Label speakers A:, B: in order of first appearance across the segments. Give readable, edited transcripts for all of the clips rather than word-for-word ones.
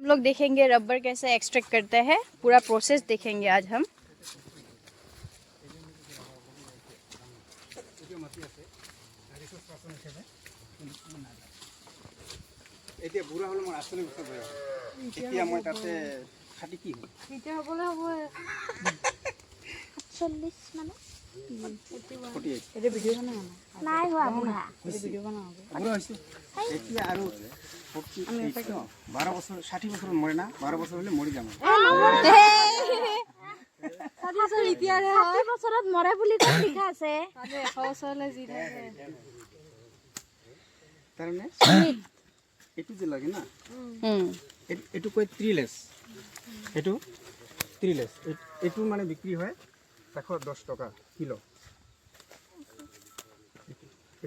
A: लोग देखेंगे रबर कैसे एक्सट्रैक्ट करते हैं, पूरा प्रोसेस देखेंगे आज हम।
B: এতিয়া বুঢ়া হ'লে মোৰ 48 বছৰ বয়স। এতিয়া মই তাতে খাটি কি হ'ল?
C: এতিয়া হ'বলৈ হ'ব 47 মানে
B: 48
A: এটা ভিডিও বনাও
C: নাই হোৱা বুঢ়া।
A: এটা ভিডিও বনাও
B: বুঢ়া হৈছোঁ। এতিয়া আৰু 12 বছৰ 60 বছৰত মৰে না, 12 বছৰ হ'লে মৰি যাম।
C: 60 বছৰত মৰে বুলি তাত লিখা আছে।
A: 100 বছৰলৈ জি থাকে।
B: তাৰমানে এইটো যে লাগে না, এইটো কয় ত্ৰিলেছ। এইটো ত্ৰিলেছ। এইটো মানে বিক্ৰী হয় 110 টকা কিলো।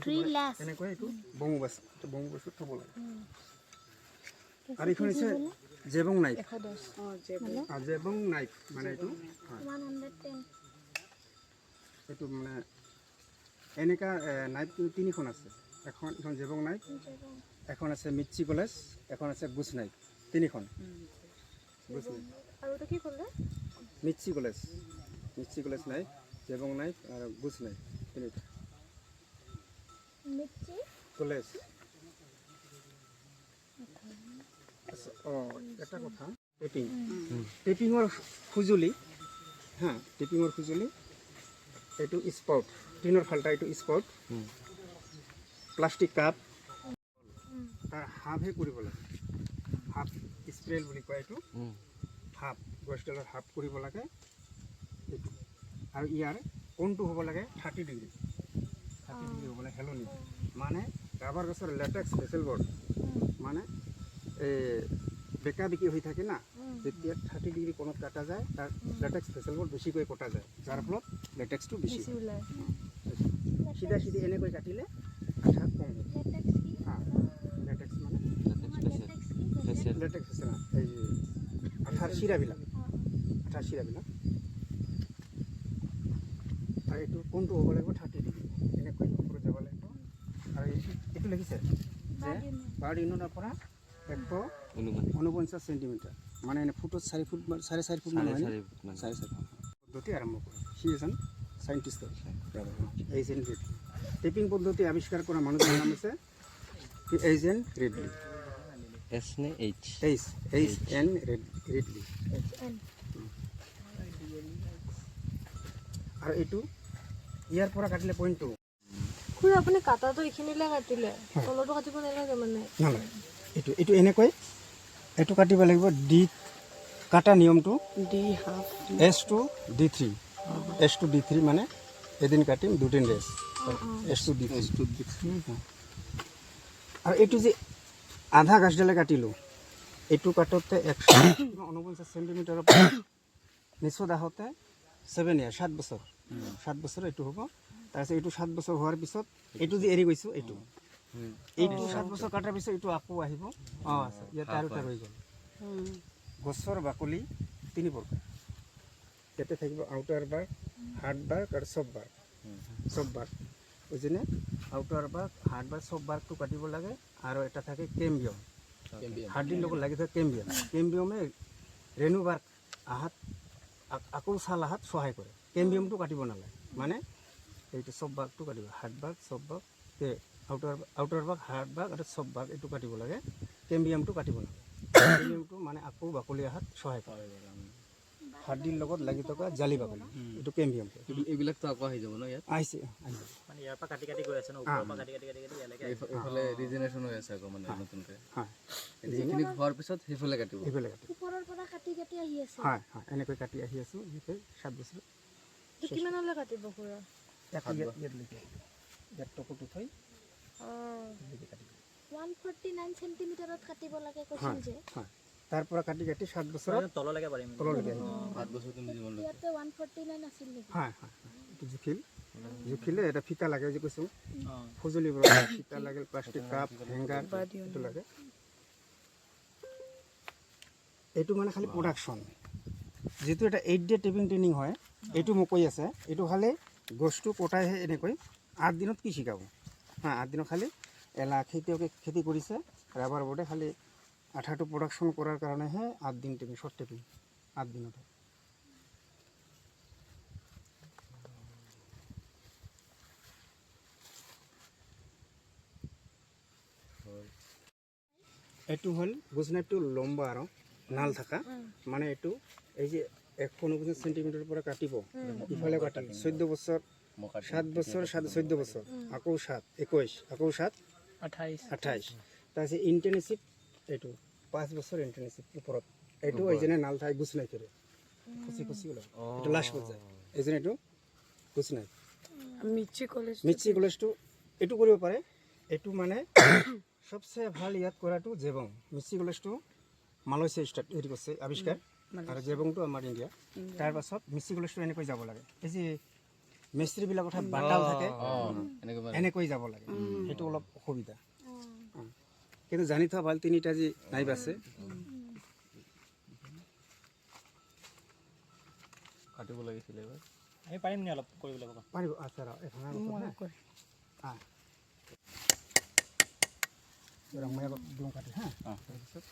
C: ত্ৰিলেছ
B: এনেকৈ এইটো বঙো বাছ, বঙো বাছত থ'ব লাগে। আৰু এইখন হৈছে জেবং নাইফ।
A: 110
B: জেবং নাইফ মানে এইটো
C: 110
B: এইটো মানে এনেকা নাইফ তিনিখন আছে। এখন জেবং নাইফ, এখন আছে মিৰ্চি কলেজ, এখন আছে গুছ নাইফ, তিনিখন। গুছ নাইফ
C: আৰু তো কি ক'লে?
B: মিৰ্চি কলেজ নাইফ, জেবং নাইফ আৰু গুছ নাইফ, তিনিটা।
C: মিৰ্চি
B: কলেজ এটা কথা, টেপিঙৰ সঁজুলি হা, টেপিঙৰ সঁজুলি এইটো স্পট, টিনৰ ফাল্টা এইটো স্পট, প্লাষ্টিক কাপ, তাৰ হাফহে কৰিব লাগে। হাফ স্প্ৰেল বুলি কয় এইটো, হাফ গছডালৰ হাফ কৰিব লাগে এইটো। আৰু ইয়াৰ কোনটো হ'ব লাগে 30 ডিগ্ৰী, 30 ডিগ্ৰী হ'ব লাগে হেলনি। মানে ৰাবাৰ গছৰ লেটেক্স ভেচেল বৰ্ড মানে এই বেকা বিকি হৈ থাকে না, যেতিয়া 30 ডিগ্ৰী কোণত কাটা যায় তাৰ লেটেক্স ভেচেল বৰ্ড বেছিকৈ কটা যায়, যাৰ ফলত লেটেক্সটো বেছি ওলায়। সিধা সিধি এনেকৈ কাটিলে আঠা কম হয়। লেটেক্স মানে লেটেক্স আছে না, এই আঠাৰ চিৰাবিলাক, আৰু এইটো কোনটো হ'ব লাগিব 30 ডিগ্ৰী, এনেকৈ ওপৰত যাব লাগিব। আৰু এইটো লিখিছে যে বাৰ্ড ইউনিটৰ পৰা 149 চেণ্টিমিটাৰ, মানে এনে ফুটত 4 ফুট 4.5 ফুট মানে 4.5 ফুট পদ্ধতি আৰম্ভ কৰে। সি এজন চাইণ্টিষ্ট। এইজেন ৰিডলি। টেপিং পদ্ধতি আৱিষ্কাৰ কৰা মানুহজনৰ নাম হৈছে এইজেন ৰিডলি। H-N Ridley. আৰু এইটো ইয়াৰ পৰা কাটিলে পইণ্টটো
D: খুৰা আপুনি কাটাটো এইখিনিলে কাটিলে, তলটো কাটিব নালাগে মানে?
B: নালাগে। এইটো এনেকৈ এইটো কাটিব লাগিব। ডি কাটা নিয়মটো S to D3, S to D3 মানে এদিন কাটিম দুদিন ৰেষ্ট, S to D3। আৰু এইটো যে আধা গাছডালে কাটিলোঁ, এইটো কাটোতে 149 চেণ্টিমিটাৰৰ পৰা নিচুত আহোঁতে 7 ইয়াৰ 7 বছৰ, 7 বছৰ এইটো হ'ব। তাৰপিছত এইটো 7 বছৰ হোৱাৰ পিছত এইটো যে এৰি গৈছোঁ, এইটো 7 বছৰ কটাৰ পিছত এইটো আকৌ আহিব। ইয়াতে আৰু এটা ৰৈ গ'ল। গছৰ বাকলি 3 প্ৰকাৰ। ইয়াতে থাকিব আউটাৰ বাৰ্ক, হাৰ্ড বাৰ্ক আৰু চফ্ট বাৰ্ক। বুজিনে? Outer bark, hard bark, soft বাৰ্কটো কাটিব লাগে। আৰু এটা থাকে কেম্বিয়াম, হাৰ্ডিৰ লগত লাগি থাকে কেম্বিয়াম। কেম্বিয়ামে ৰেণু বাৰ্ক আহাত আকৌ ছাল আহাত সহায় কৰে। কেম্বিয়ামটো কাটিব নালাগে, মানে এইটো চফ্ট বাৰ্কটো কাটিব। Hard bark, soft bark, outer bark, hard bark আৰু চফ্ট বাৰ্ক এইটো কাটিব লাগে। কেম্বিয়ামটো কাটিব নালাগে। কেম্বিয়ামটো মানে আকৌ বাকলি অহাত সহায় কৰে। হাৰ্ডিৰ লগত লাগি থকা জালি বাকলি, এইটো কেম্বিয়াম।
E: এইবিলাকতো আকৌ আহি যাব ন ইয়াত?
B: আহিছে
F: মানে ইয়াৰ পৰা কাটি কাটি গৈ আছে ন, ওপৰৰ পৰা কাটি ইয়ালৈকে
E: এইফালে ৰিজেনেৰেশ্যন হৈ আছে আকৌ মানে নতুনকৈ।
B: হয়,
E: এইখিনি হোৱাৰ পিছত সেইফালে কাটিব।
C: ওপৰৰ পৰা কাটি কাটি আহি আছে।
B: হয়, এনেকৈ কাটি আহি আছোঁ। এনেকৈ 7 বছৰ
D: কিমানলৈ কাটিব খুৰা?
B: ইয়াত টকুটো থৈ
C: 149 চেণ্টিমিটাৰত কাটিব লাগে কৈছিল যে।
B: তাৰ পৰা কাটি কাটি 7 বছৰ
F: তললৈকে পাৰিম।
B: তললৈকে
E: 8 বছৰ তুমি জীৱন
C: ইয়াতে 149 আছিল নেকি?
B: হয়, এইটো জুখিলে এটা ফিটা লাগে যে কৈছোঁ, সঁজুলিবোৰ ফিটা লাগে, প্লাষ্টিক কাপ, হেংগাৰ এইটো লাগে। এইটো মানে খালি প্ৰডাকশ্যন। যিটো এটা 8 ডে টেপিং ট্ৰেইনিং হয়, এইটো মোক কৈ আছে, এইটো খালি গছটো কটাইহে এনেকৈ 8 দিনত কি শিকাব। 8 দিনত খালি খেতিয়কে খেতি কৰিছে, ৰাবাৰ বোৰ্ডে খালি আঠাটো প্ৰডাকশ্যন কৰাৰ কাৰণেহে 8 দিন টেপিং শ্বৰ্ট টেপিং 8 দিনত এইটো হ'ল গুজ নাইফটো লম্বা আৰু নাল থকা মানে এইটো এই যে 149 সেন্টিমিটাৰৰ পৰা কাটিব ইফালে কাটি 14 বছৰ 7 বছৰ 14 বছৰ আকৌ 7 21 আকৌ 7 28 তাৰপিছত ইন্টাৰ্নশ্বিপ এইটো 5 বছৰ ইন্টাৰ্নশ্বিপ ওপৰত এইটো এইজনে নাল ঠাই গুছ নাই কৰে খুচি খুচি ওলাব এইটো লাষ্ট পৰ্যায় এইজনে এইটো গুছ নাই মিৰ্চি কলেজটো এইটো কৰিব পাৰে এইটো মানে সবচে ভাল ইয়াত কৰাটো জেবং মিৰ্চি কলেজটো মালয়েছিয়া ষ্টাৰ্ট হেৰি কৰিছে আৱিষ্কাৰ আৰু জেবংটো আমাৰ ইণ্ডিয়া তাৰ পাছত মিৰ্চি কলেজটো এনেকৈ যাব লাগে এই যে মিস্ত্ৰীবিলাকৰ কথা বাটাল থাকে এনেকৈ যাব লাগে সেইটো অলপ অসুবিধা কিন্তু জানি থোৱা ভাল তিনিটা যি নাইব আছে
E: কাটিব লাগিছিলে এবাৰ
F: আমি পাৰিম নি অলপ কৰিবলৈ ককা
B: পাৰিব আচ্ছা এখানে মই আগত দিওঁ কাটি হা তাৰপিছত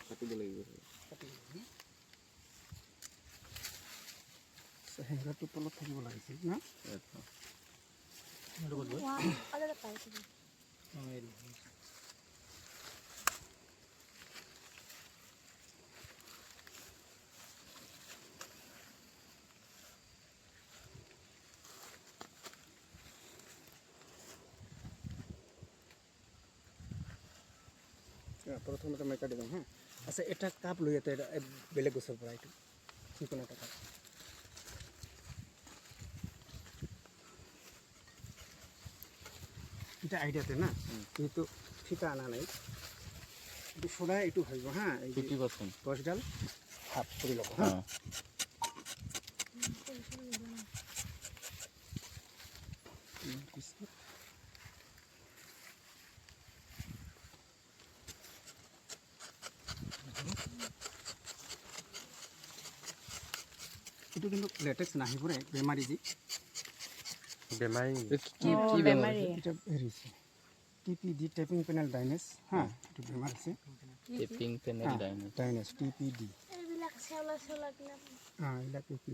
E: কাটিব লাগিব
B: হেংগাৰটো তলত থাকিব লাগিছিল না প্ৰথমতে মই কাটি দিম হা আচ্ছা এটা কাপ লৈ ইয়াতে বেলেগ গছৰ পৰা এইটো যিকোনো এটা কাপ এটা আইডিয়াতে না কিন্তু ফিতা আনা নাই এইটো সদায় এইটো ভাবিব হা
E: 50%
B: গছডাল হাফ কৰি ল'ব হা এইটো কিন্তু লেটেক্স নাহিবৰে বেমাৰী যি
A: বেমাৰী
B: এটা হেৰি আছে টিপিডি টেপিং পেনেল ডাইনেছ হা এইটো বেমাৰ আছে
E: টেপিং পেনেল
B: ডাইনেছ টিপিডি
C: এইবিলাক চেলা
B: এইবিলাক কি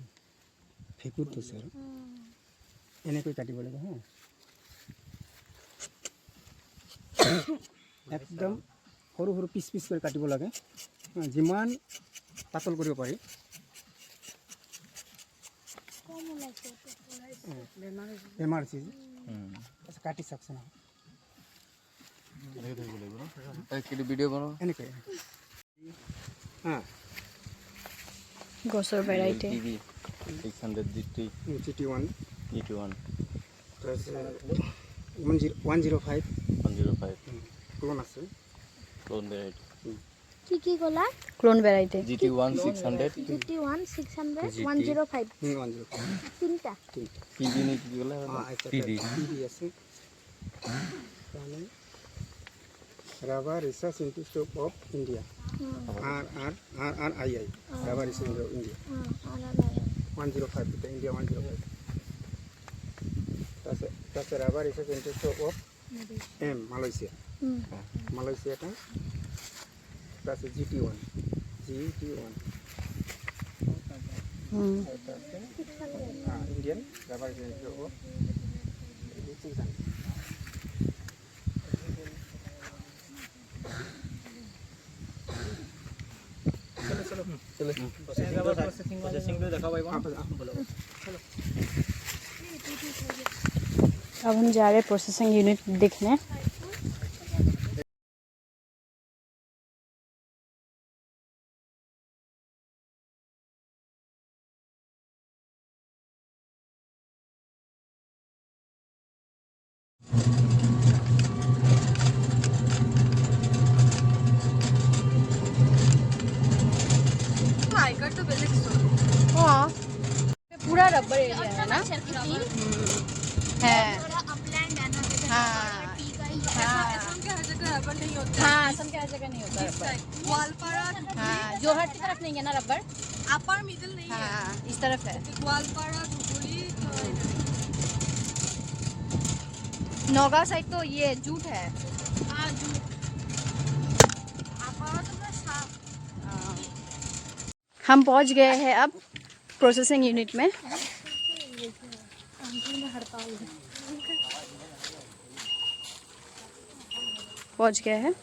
B: ভেঁকুৰ থৈছে আৰু এনেকৈ কাটিব লাগে হা একদম সৰু সৰু পিচ পিচ কৰি কাটিব লাগে যিমান পাতল কৰিব পাৰি বেমাৰ আছে কাটি চাওকচোন
E: এনেকৈ থাকিব লাগিব ন কিন্তু ভিডিঅ' বনাওঁ
B: এনেকৈ হা
A: গছৰ variety
E: TV 600 GT
B: GT1
E: GT1
B: তাৰপিছত 105 ক্লোন আছে
E: ক্লোন ভেৰাইটি
C: কি ক'লা
A: ক্লোন ভেৰাইটি
E: GT1 600
C: GT1 600 105 তিনিটা
E: টিভি নে কি ক'লে
B: টিভি আছে Rubber Research Institute of India RRII Rubber Research Institute of India 105 India 105 that's Rubber Research Institute of Malaysia Malaysia ta that's GT1 Indian Rubber Research Institute of
F: প্ৰচেছিংটো দেখাব পাৰিব
A: अब हम जा रहे हैं प्रोसेसिंग यूनिट देखने पूरा रबर एरिया है ना है हाँ असम के हर जगह नहीं होता रबर हाँ जोरहाट की तरफ नहीं है ना रबर
D: अपर मिडिल नहीं
A: हाँ इस तरफ है
D: ग्वालपाड़ा धुबुरी
A: नौगांव साइड तो ये जूट है। हम पहुंच गए हैं अब प्रोसेसिंग यूनिट में। पहुंच गए हैं।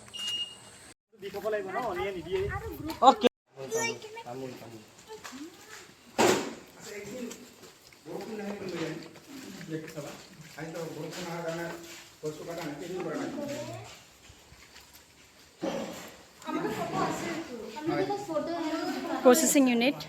A: Processing unit